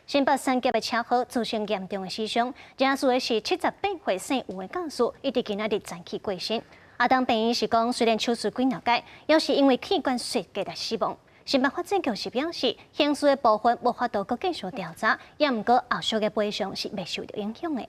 新北三级的车祸造成严重的死伤，驾驶的是78岁姓吴的驾驶，伊伫今仔日暂去过身。阿当病院是讲，虽然手术几了解，也是因为器官衰竭而死亡。新北法检局是表示，刑事的部分无法度继续调查，也毋过后续的赔偿是未受到影响的。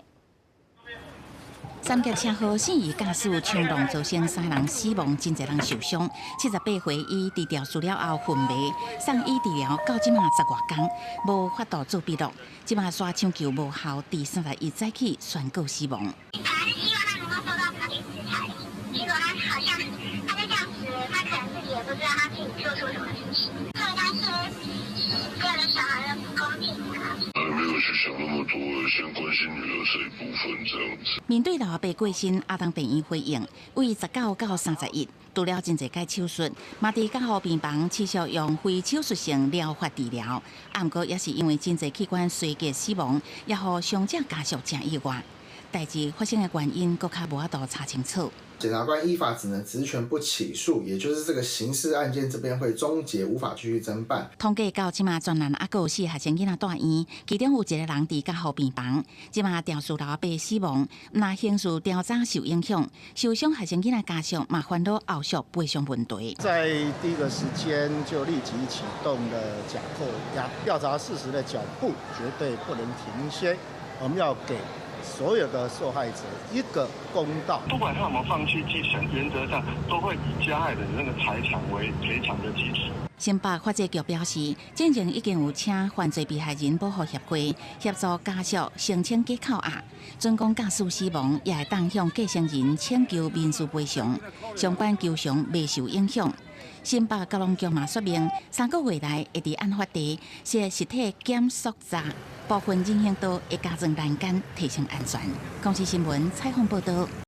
三级车祸，姓余驾驶冲动造成3人死亡，真侪人受伤。78岁伊治疗输了后昏迷，送医治疗到即马10外天，无法度做笔录。即马刷抢救无效，第31早起宣告死亡。本来是希望他能够受到法律制裁，结果他好像他在这样子，他可能自己也不知道他自己做错什么事情，对他是个人小孩的不公平啊。 没有去想那么多，先关心女儿这一部分这样子。面对老爸过身，阿东病院回应，为19到31，除了真侪届手术，嘛伫加护病房持续用非手术性疗法治疗。不过也是因为真侪器官衰竭死亡，也互伤者家属真意外。代志发生的原因，搁较无法度查清楚。 检察官依法只能职权不起诉，也就是这个刑事案件这边会终结，无法继续侦办。统计到即马，全南还有4学生囡仔住院，其中有1个人伫加护病房。即马调述老爸死亡，那刑事调查受影响，受伤学生囡仔家属嘛烦恼后续赔偿问题。在第一个时间就立即启动了假扣押调查事实的脚步，绝对不能停歇。我们要给 所有的受害者一个公道，不管他有没有放弃继承，原则上都会以加害人的那个财产为赔偿的基础。新北法制局表示，进前已经有请犯罪被害人保护协会协助家属申请假扣押，准公驾驶死亡也会当向继承人请求民事赔偿，相关求偿未受影响。 新北交通局嘛说明，3个月内会伫案发地设实体检肃查，部分人行道会加装栏杆，提升安全。公视新闻采访报道。